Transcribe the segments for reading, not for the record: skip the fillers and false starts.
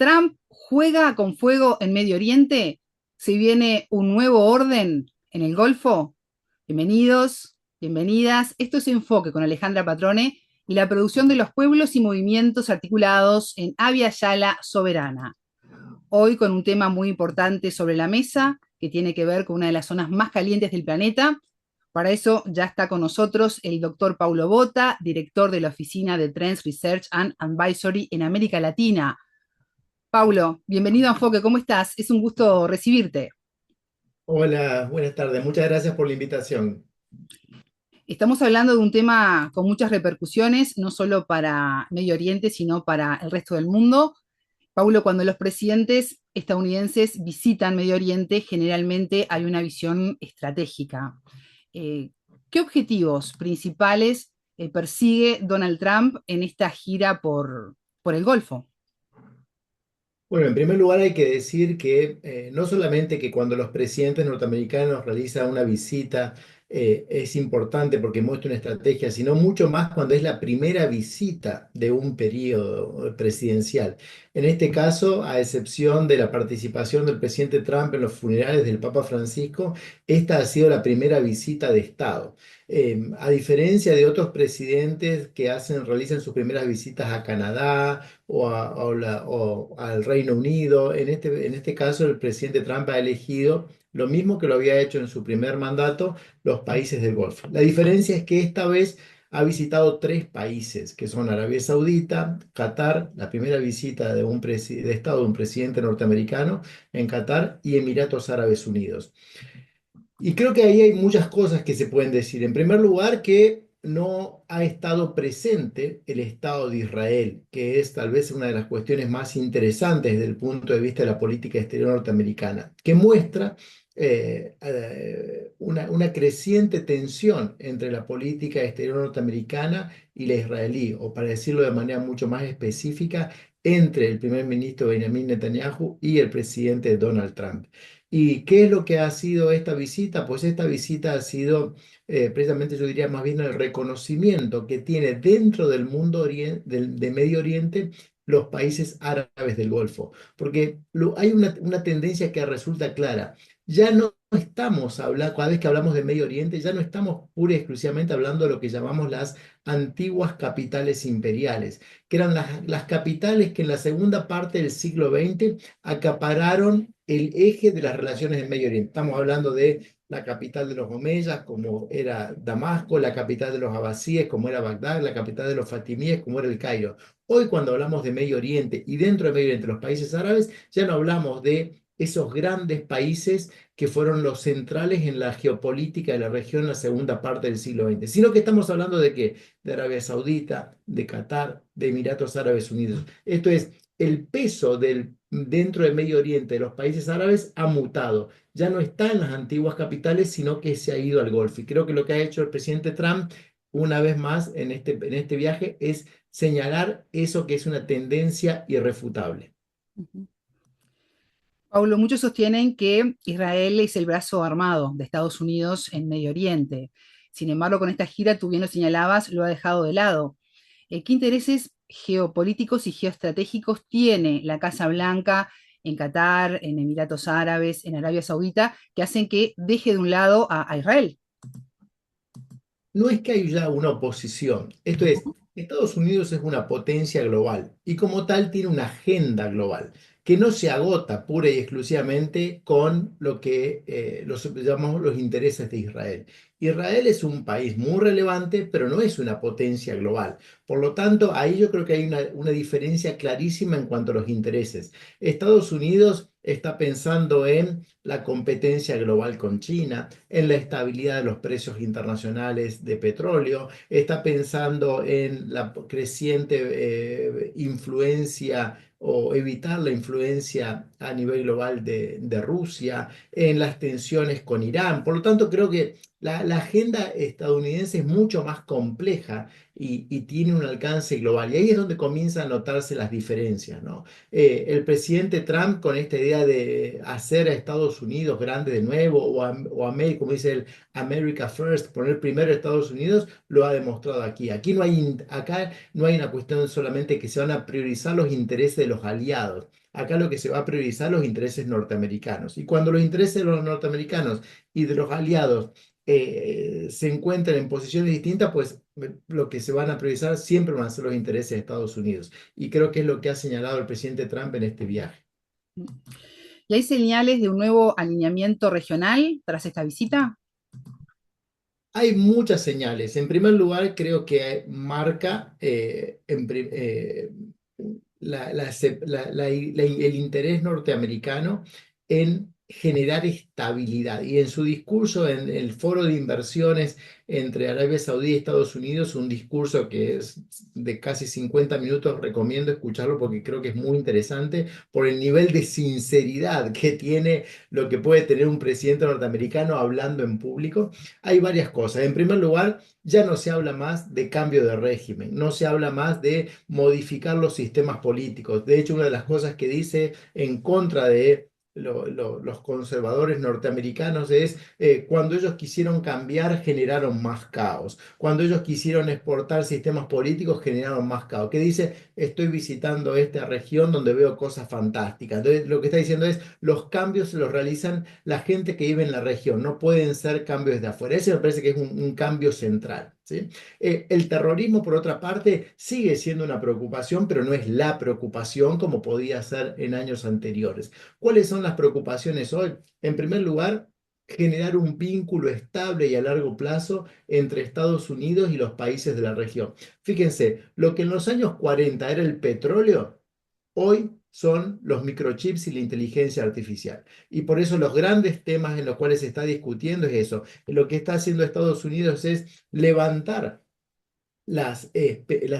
Trump juega con fuego en Medio Oriente. Si viene un nuevo orden en el Golfo. Bienvenidos, bienvenidas. Esto es Enfoque con Alejandra Patrone y la producción de los pueblos y movimientos articulados en Abya Yala Soberana. Hoy con un tema muy importante sobre la mesa que tiene que ver con una de las zonas más calientes del planeta. Para eso ya está con nosotros el doctor Paulo Botta, director de la Oficina de Trends Research and Advisory en América Latina. Paulo, bienvenido a Enfoque, ¿cómo estás? Es un gusto recibirte. Hola, buenas tardes. Muchas gracias por la invitación. Estamos hablando de un tema con muchas repercusiones, no solo para Medio Oriente, sino para el resto del mundo. Paulo, cuando los presidentes estadounidenses visitan Medio Oriente, generalmente hay una visión estratégica. Eh, ¿Qué objetivos principales persigue Donald Trump en esta gira por el Golfo? Bueno, en primer lugar hay que decir que no solamente que cuando los presidentes norteamericanos realizan una visita es importante porque muestra una estrategia, sino mucho más cuando es la primera visita de un periodo presidencial. En este caso, a excepción de la participación del presidente Trump en los funerales del Papa Francisco, esta ha sido la primera visita de Estado. A diferencia de otros presidentes que realizan sus primeras visitas a Canadá, o al Reino Unido. En este caso, el presidente Trump ha elegido lo mismo que lo había hecho en su primer mandato, los países del Golfo. La diferencia es que esta vez ha visitado tres países, que son Arabia Saudita, Qatar, la primera visita de Estado de un presidente norteamericano en Qatar, y Emiratos Árabes Unidos. Y creo que ahí hay muchas cosas que se pueden decir. En primer lugar, que no ha estado presente el Estado de Israel, que es tal vez una de las cuestiones más interesantes desde el punto de vista de la política exterior norteamericana, que muestra una creciente tensión entre la política exterior norteamericana y la israelí, o para decirlo de manera mucho más específica, entre el primer ministro Benjamin Netanyahu y el presidente Donald Trump. ¿Y qué es lo que ha sido esta visita? Pues esta visita ha sido precisamente, yo diría más bien el reconocimiento que tiene dentro del mundo de Medio Oriente los países árabes del Golfo. Porque hay una tendencia que resulta clara. Ya no estamos hablando, cada vez que hablamos de Medio Oriente, ya no estamos pura y exclusivamente hablando de lo que llamamos las antiguas capitales imperiales, que eran las capitales que en la segunda parte del siglo XX acapararon el eje de las relaciones en Medio Oriente. Estamos hablando de la capital de los omeyas, como era Damasco, la capital de los abasíes, como era Bagdad, la capital de los fatimíes, como era el Cairo. Hoy, cuando hablamos de Medio Oriente y dentro de Medio Oriente, los países árabes, ya no hablamos de esos grandes países que fueron los centrales en la geopolítica de la región en la segunda parte del siglo XX, sino que estamos hablando de qué? De Arabia Saudita, de Qatar, de Emiratos Árabes Unidos. Esto es, el peso dentro del Medio Oriente de los países árabes ha mutado. Ya no está en las antiguas capitales, sino que se ha ido al Golfo. Y creo que lo que ha hecho el presidente Trump, una vez más en este viaje, es señalar eso que es una tendencia irrefutable. Uh-huh. Paulo, muchos sostienen que Israel es el brazo armado de Estados Unidos en Medio Oriente. Sin embargo, con esta gira, tú bien lo señalabas, lo ha dejado de lado. ¿Qué intereses geopolíticos y geoestratégicos tiene la Casa Blanca en Qatar, en Emiratos Árabes, en Arabia Saudita, que hacen que deje de un lado a Israel? No es que haya una oposición, esto es, Estados Unidos es una potencia global y como tal tiene una agenda global que no se agota pura y exclusivamente con lo que llamamos los intereses de Israel. Israel es un país muy relevante, pero no es una potencia global. Por lo tanto, ahí yo creo que hay una diferencia clarísima en cuanto a los intereses. Estados Unidos está pensando en la competencia global con China, en la estabilidad de los precios internacionales de petróleo, está pensando en la creciente influencia o evitar la influencia a nivel global de Rusia, en las tensiones con Irán. Por lo tanto, creo que la agenda estadounidense es mucho más compleja y tiene un alcance global. Y ahí es donde comienzan a notarse las diferencias, ¿no? El presidente Trump con esta idea de hacer a Estados Unidos grande de nuevo como dice el America First, poner primero a Estados Unidos, lo ha demostrado aquí. Acá no hay una cuestión solamente que se van a priorizar los intereses de los aliados. Acá lo que se va a priorizar los intereses norteamericanos. Y cuando los intereses de los norteamericanos y de los aliados se encuentran en posiciones distintas, pues lo que se van a priorizar siempre van a ser los intereses de Estados Unidos. Y creo que es lo que ha señalado el presidente Trump en este viaje. ¿Y hay señales de un nuevo alineamiento regional tras esta visita? Hay muchas señales. En primer lugar, creo que marca el interés norteamericano en generar estabilidad. Y en su discurso en el foro de inversiones entre Arabia Saudí y Estados Unidos, un discurso que es de casi 50 minutos, recomiendo escucharlo porque creo que es muy interesante por el nivel de sinceridad que tiene lo que puede tener un presidente norteamericano hablando en público. Hay varias cosas. En primer lugar, ya no se habla más de cambio de régimen, no se habla más de modificar los sistemas políticos. De hecho, una de las cosas que dice en contra de los conservadores norteamericanos es cuando ellos quisieron cambiar generaron más caos, cuando ellos quisieron exportar sistemas políticos generaron más caos. ¿Qué dice? Estoy visitando esta región donde veo cosas fantásticas. Entonces, lo que está diciendo es los cambios se los realizan la gente que vive en la región, no pueden ser cambios de afuera. Ese me parece que es un cambio central, ¿sí? El terrorismo, por otra parte, sigue siendo una preocupación, pero no es la preocupación como podía ser en años anteriores. ¿Cuáles son las preocupaciones hoy? En primer lugar, generar un vínculo estable y a largo plazo entre Estados Unidos y los países de la región. Fíjense, lo que en los años 40 era el petróleo, hoy son los microchips y la inteligencia artificial. Y por eso los grandes temas en los cuales se está discutiendo es eso. Lo que está haciendo Estados Unidos es levantar las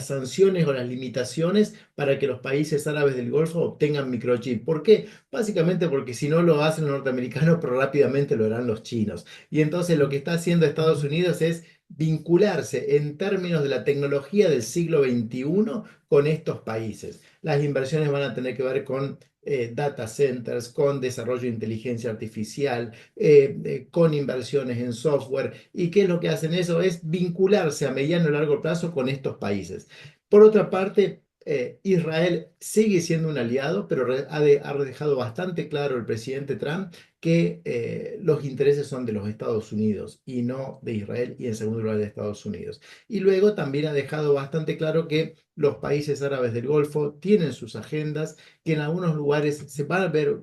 sanciones o las limitaciones para que los países árabes del Golfo obtengan microchip. ¿Por qué? Básicamente porque si no lo hacen los norteamericanos, pero rápidamente lo harán los chinos. Y entonces lo que está haciendo Estados Unidos es vincularse en términos de la tecnología del siglo XXI con estos países. Las inversiones van a tener que ver con data centers, con desarrollo de inteligencia artificial, con inversiones en software. ¿Y qué es lo que hacen eso? Es vincularse a mediano y largo plazo con estos países. Por otra parte, Israel sigue siendo un aliado, pero ha dejado bastante claro el presidente Trump que los intereses son de los Estados Unidos y no de Israel y en segundo lugar de Estados Unidos. Y luego también ha dejado bastante claro que los países árabes del Golfo tienen sus agendas, que en algunos lugares se van a ver,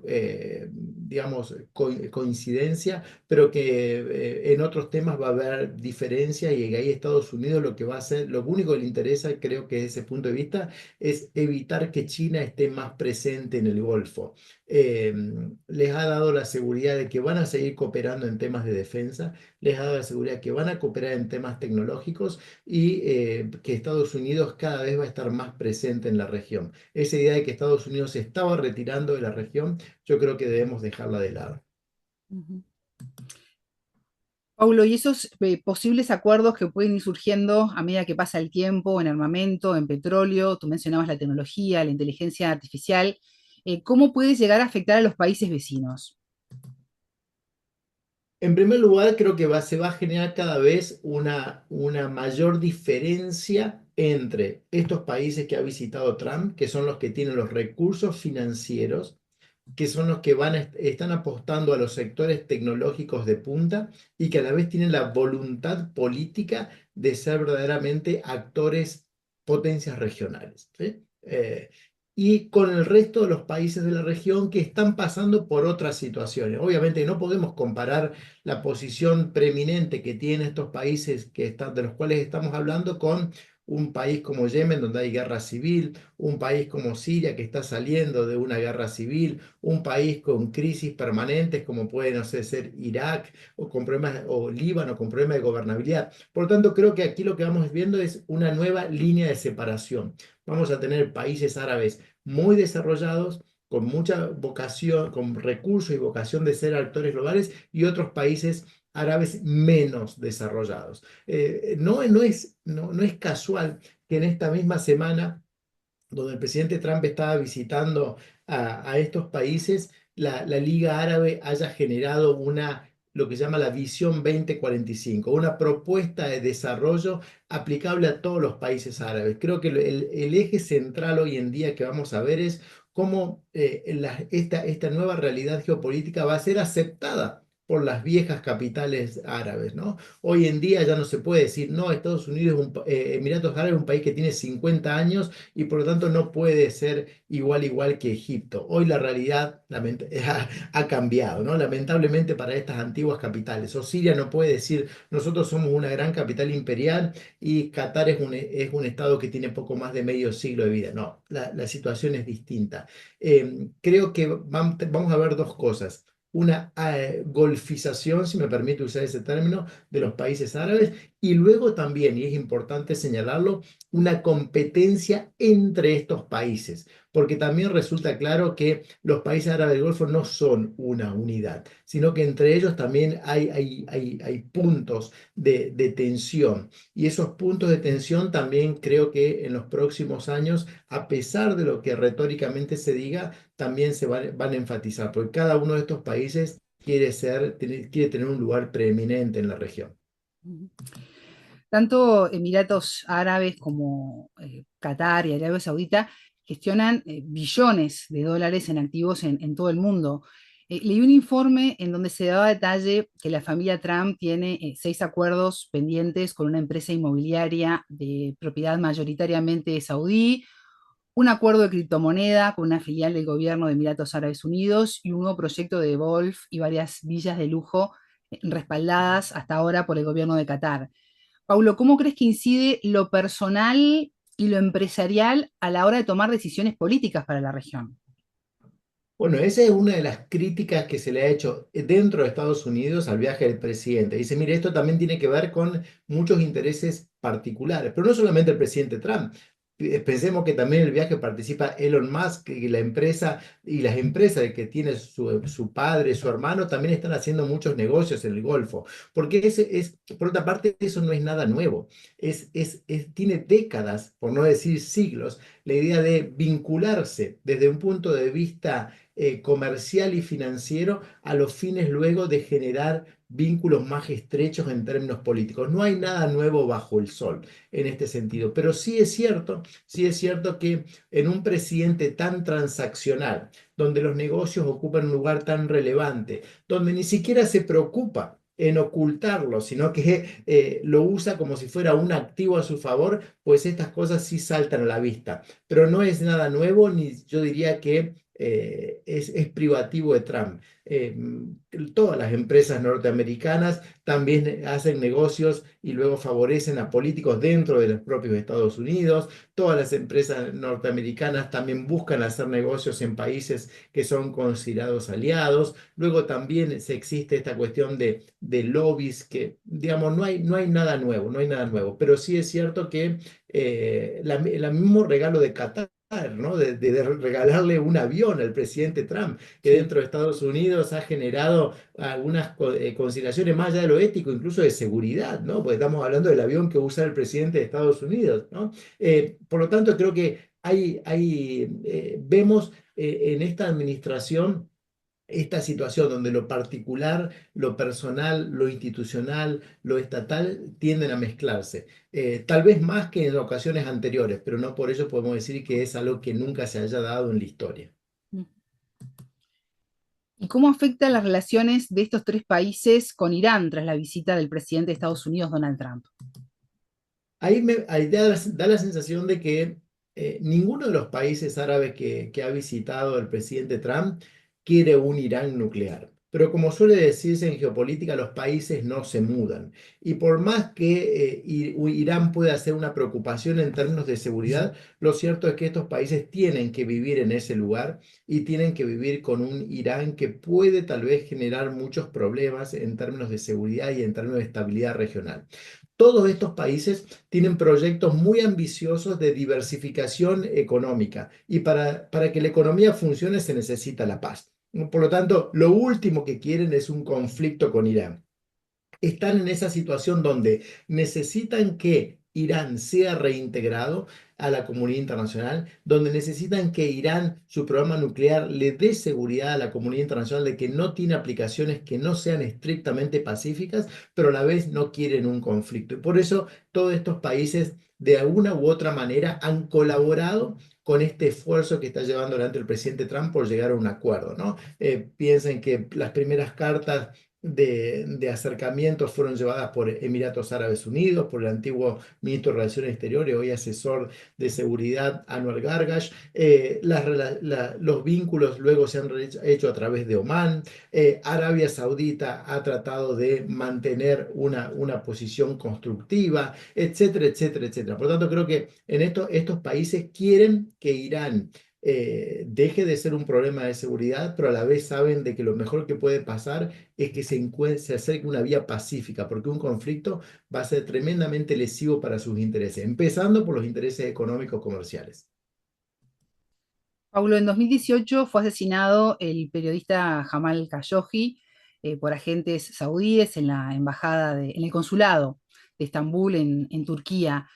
digamos, coincidencia, pero que en otros temas va a haber diferencia y ahí Estados Unidos lo que va a hacer, lo único que le interesa, creo que desde ese punto de vista, es evitar que China esté más presente en el Golfo. Eh, Les ha dado la seguridad de que van a seguir cooperando en temas de defensa, les ha dado la seguridad de que van a cooperar en temas tecnológicos y que Estados Unidos cada vez va a estar más presente en la región. Esa idea de que Estados Unidos se estaba retirando de la región, yo creo que debemos dejarla de lado. Ujú. Paulo, ¿y esos posibles acuerdos que pueden ir surgiendo a medida que pasa el tiempo en armamento, en petróleo? Tú mencionabas la tecnología, la inteligencia artificial. ¿Cómo puede llegar a afectar a los países vecinos? En primer lugar, creo que se va a generar cada vez una mayor diferencia entre estos países que ha visitado Trump, que son los que tienen los recursos financieros, que son los que están apostando a los sectores tecnológicos de punta y que a la vez tienen la voluntad política de ser verdaderamente actores, potencias regionales, ¿sí? Y con el resto de los países de la región que están pasando por otras situaciones. Obviamente no podemos comparar la posición preeminente que tienen estos países de los cuales estamos hablando con un país como Yemen, donde hay guerra civil, un país como Siria, que está saliendo de una guerra civil, un país con crisis permanentes, como puede, no sé, ser Irak, o con problemas, o Líbano, con problemas de gobernabilidad. Por lo tanto, creo que aquí lo que vamos viendo es una nueva línea de separación. Vamos a tener países árabes muy desarrollados, con mucha vocación, con recursos y vocación de ser actores globales, y otros países árabes menos desarrollados. No es casual que en esta misma semana, donde el presidente Trump estaba visitando a estos países, la Liga Árabe haya generado lo que se llama la Visión 2045, una propuesta de desarrollo aplicable a todos los países árabes. Creo que el eje central hoy en día que vamos a ver es cómo esta nueva realidad geopolítica va a ser aceptada por las viejas capitales árabes, ¿no? Hoy en día ya no se puede decir, no, Estados Unidos, Emiratos Árabes es un país que tiene 50 años y por lo tanto no puede ser igual que Egipto. Hoy la realidad ha cambiado, ¿no? Lamentablemente para estas antiguas capitales. O Siria no puede decir, nosotros somos una gran capital imperial y Qatar es un estado que tiene poco más de medio siglo de vida. No, la situación es distinta. Creo que vamos a ver dos cosas. Una golfización, si me permite usar ese término, de los países árabes y luego también, y es importante señalarlo, una competencia entre estos países, porque también resulta claro que los países árabes del Golfo no son una unidad, sino que entre ellos también hay puntos de tensión. Y esos puntos de tensión también creo que en los próximos años, a pesar de lo que retóricamente se diga, también van a enfatizar, porque cada uno de estos países quiere tener un lugar preeminente en la región. Tanto Emiratos Árabes como Qatar y Arabia Saudita gestionan billones de dólares en activos en todo el mundo. Leí un informe en donde se daba detalle que la familia Trump tiene 6 acuerdos pendientes con una empresa inmobiliaria de propiedad mayoritariamente saudí, un acuerdo de criptomoneda con una filial del gobierno de Emiratos Árabes Unidos y un nuevo proyecto de golf y varias villas de lujo respaldadas hasta ahora por el gobierno de Qatar. Paulo, ¿cómo crees que incide lo personal y lo empresarial a la hora de tomar decisiones políticas para la región? Bueno, esa es una de las críticas que se le ha hecho dentro de Estados Unidos al viaje del presidente. Dice, mire, esto también tiene que ver con muchos intereses particulares, pero no solamente el presidente Trump. Pensemos que también el viaje participa Elon Musk y la empresa y las empresas que tiene su padre, su hermano, también están haciendo muchos negocios en el Golfo. Porque por otra parte, eso no es nada nuevo. Tiene décadas, por no decir siglos, la idea de vincularse desde un punto de vista comercial y financiero a los fines luego de generar vínculos más estrechos en términos políticos. No hay nada nuevo bajo el sol en este sentido, pero sí es cierto que en un presidente tan transaccional, donde los negocios ocupan un lugar tan relevante, donde ni siquiera se preocupa en ocultarlo, sino que lo usa como si fuera un activo a su favor, pues estas cosas sí saltan a la vista. Pero no es nada nuevo, ni yo diría que es privativo de Trump. Todas las empresas norteamericanas también hacen negocios y luego favorecen a políticos dentro de los propios Estados Unidos. Todas las empresas norteamericanas también buscan hacer negocios en países que son considerados aliados. Luego también se existe esta cuestión de lobbies que, digamos, no hay nada nuevo, no hay nada nuevo. Pero sí es cierto que el mismo regalo de Qatar, ¿no? De regalarle un avión al presidente Trump, que Sí. dentro de Estados Unidos ha generado algunas consideraciones más allá de lo ético, incluso de seguridad, ¿no? Porque estamos hablando del avión que usa el presidente de Estados Unidos, ¿no? Por lo tanto, creo que vemos en esta administración esta situación donde lo particular, lo personal, lo institucional, lo estatal tienden a mezclarse. Tal vez más que en ocasiones anteriores, pero no por ello podemos decir que es algo que nunca se haya dado en la historia. ¿Y cómo afecta las relaciones de estos 3 países con Irán tras la visita del presidente de Estados Unidos, Donald Trump? Ahí da la sensación de que ninguno de los países árabes que ha visitado el presidente Trump quiere un Irán nuclear. Pero como suele decirse en geopolítica, los países no se mudan. Y por más que Irán pueda ser una preocupación en términos de seguridad, lo cierto es que estos países tienen que vivir en ese lugar y tienen que vivir con un Irán que puede tal vez generar muchos problemas en términos de seguridad y en términos de estabilidad regional. Todos estos países tienen proyectos muy ambiciosos de diversificación económica y para que la economía funcione se necesita la paz. Por lo tanto, lo último que quieren es un conflicto con Irán. Están en esa situación donde necesitan que Irán sea reintegrado a la comunidad internacional, donde necesitan que Irán, su programa nuclear, le dé seguridad a la comunidad internacional de que no tiene aplicaciones que no sean estrictamente pacíficas, pero a la vez no quieren un conflicto. Y por eso todos estos países, de alguna u otra manera, han colaborado con este esfuerzo que está llevando adelante el presidente Trump por llegar a un acuerdo, ¿no? Piensen que las primeras cartas de acercamiento fueron llevadas por Emiratos Árabes Unidos, por el antiguo ministro de Relaciones Exteriores, hoy asesor de seguridad Anwar Gargash. Los vínculos luego se han hecho a través de Omán. Arabia Saudita ha tratado de mantener una posición constructiva, etcétera, etcétera, etcétera. Por lo tanto, creo que en estos países quieren que Irán deje de ser un problema de seguridad, pero a la vez saben de que lo mejor que puede pasar es que se acerque una vía pacífica, porque un conflicto va a ser tremendamente lesivo para sus intereses, empezando por los intereses económicos comerciales. Paulo, en 2018 fue asesinado el periodista Jamal Khashoggi por agentes saudíes en la en el consulado de Estambul, en Turquía.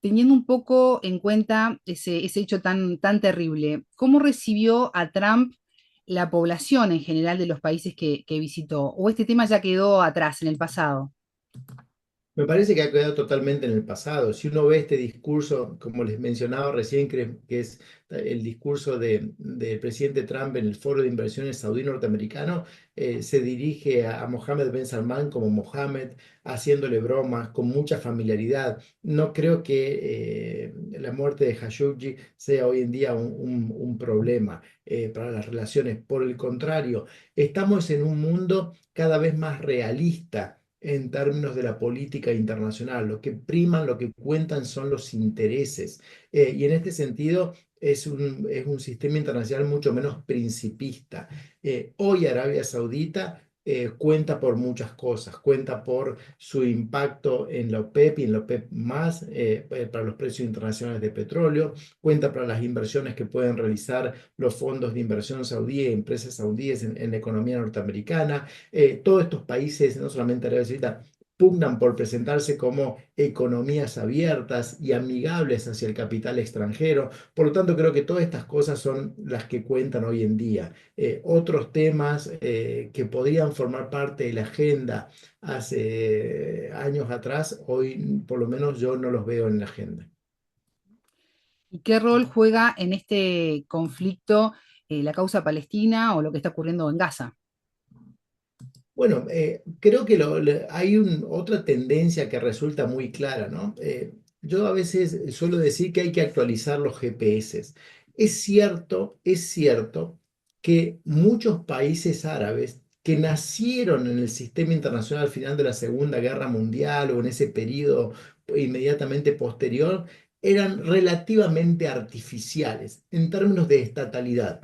Teniendo un poco en cuenta ese hecho tan terrible, ¿cómo recibió a Trump la población en general de los países que visitó? ¿O este tema ya quedó atrás, en el pasado? Me parece que ha quedado totalmente en el pasado. Si uno ve este discurso, como les mencionaba recién, que es el discurso del presidente Trump en el Foro de Inversiones Saudí Norteamericano, se dirige a Mohammed Ben Salman como Mohammed, haciéndole bromas con mucha familiaridad. No creo que la muerte de Khashoggi sea hoy en día un problema para las relaciones. Por el contrario, estamos en un mundo cada vez más realista en términos de la política internacional. Lo que priman, lo que cuentan son los intereses. Y en este sentido es un sistema internacional mucho menos principista. Hoy Arabia Saudita cuenta por muchas cosas, cuenta por su impacto en la OPEP y en la OPEP más para los precios internacionales de petróleo, cuenta para las inversiones que pueden realizar los fondos de inversión saudí y empresas saudíes en la economía norteamericana. Todos estos países, no solamente Arabia Saudita, pugnan por presentarse como economías abiertas y amigables hacia el capital extranjero. Por lo tanto, creo que todas estas cosas son las que cuentan hoy en día. Otros temas que podrían formar parte de la agenda hace años atrás, hoy por lo menos yo no los veo en la agenda. ¿Y qué rol juega en este conflicto la causa palestina o lo que está ocurriendo en Gaza? Bueno, creo que hay otra tendencia que resulta muy clara, ¿no? Yo a veces suelo decir que hay que actualizar los GPS. Es cierto que muchos países árabes que nacieron en el sistema internacional al final de la Segunda Guerra Mundial o en ese periodo inmediatamente posterior, eran relativamente artificiales en términos de estatalidad.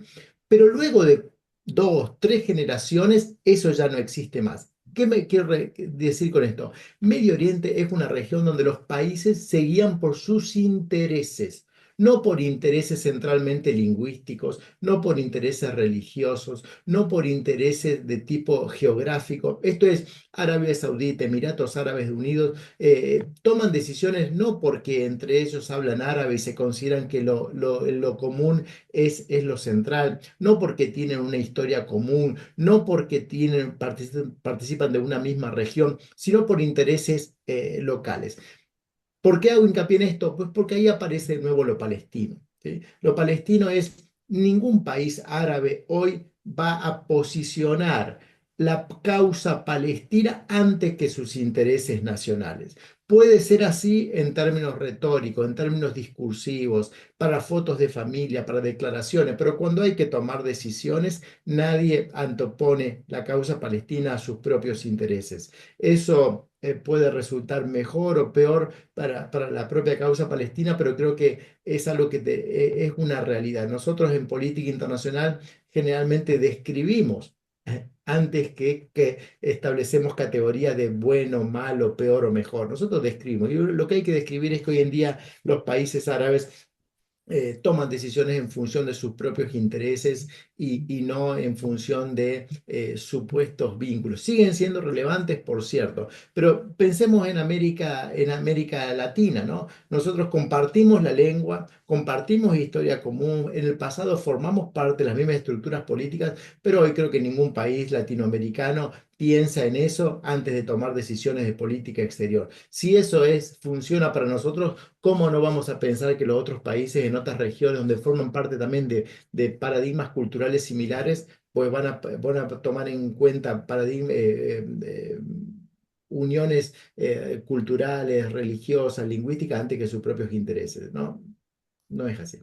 Pero luego de dos, tres generaciones, eso ya no existe más. ¿Qué me quiero decir con esto? Medio Oriente es una región donde los países se guían por sus intereses, no por intereses centralmente lingüísticos, no por intereses religiosos, no por intereses de tipo geográfico. Esto es, Arabia Saudita, Emiratos Árabes Unidos, toman decisiones no porque entre ellos hablan árabe y se consideran que lo común es lo central, no porque tienen una historia común, no porque participan de una misma región, sino por intereses locales. ¿Por qué hago hincapié en esto? Pues porque ahí aparece de nuevo lo palestino, ¿sí? Lo palestino es, ningún país árabe hoy va a posicionar la causa palestina antes que sus intereses nacionales. Puede ser así en términos retóricos, en términos discursivos, para fotos de familia, para declaraciones, pero cuando hay que tomar decisiones, nadie antepone la causa palestina a sus propios intereses. Eso puede resultar mejor o peor para la propia causa palestina, pero creo que es algo que es una realidad. Nosotros en política internacional generalmente describimos antes que establecemos categorías de bueno, malo, peor o mejor. Nosotros describimos. Y lo que hay que describir es que hoy en día los países árabes toman decisiones en función de sus propios intereses y no en función de supuestos vínculos. Siguen siendo relevantes, por cierto, pero pensemos en América Latina, ¿no? Nosotros compartimos la lengua, compartimos historia común, en el pasado formamos parte de las mismas estructuras políticas, pero hoy creo que ningún país latinoamericano piensa en eso antes de tomar decisiones de política exterior. Si eso funciona para nosotros, ¿cómo no vamos a pensar que los otros países en otras regiones donde forman parte también de paradigmas culturales similares, pues van a tomar en cuenta uniones culturales, religiosas, lingüísticas antes que sus propios intereses? No, no es así.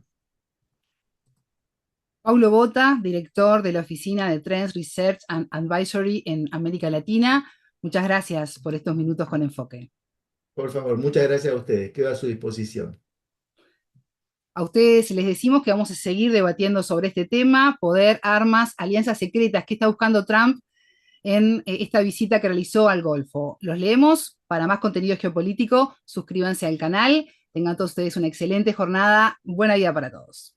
Paulo Bota, director de la Oficina de Trends Research and Advisory en América Latina. Muchas gracias por estos minutos con enfoque. Por favor, muchas gracias a ustedes. Quedo a su disposición. A ustedes les decimos que vamos a seguir debatiendo sobre este tema, poder, armas, alianzas secretas que está buscando Trump en esta visita que realizó al Golfo. Los leemos. Para más contenido geopolítico, suscríbanse al canal. Tengan todos ustedes una excelente jornada. Buena vida para todos.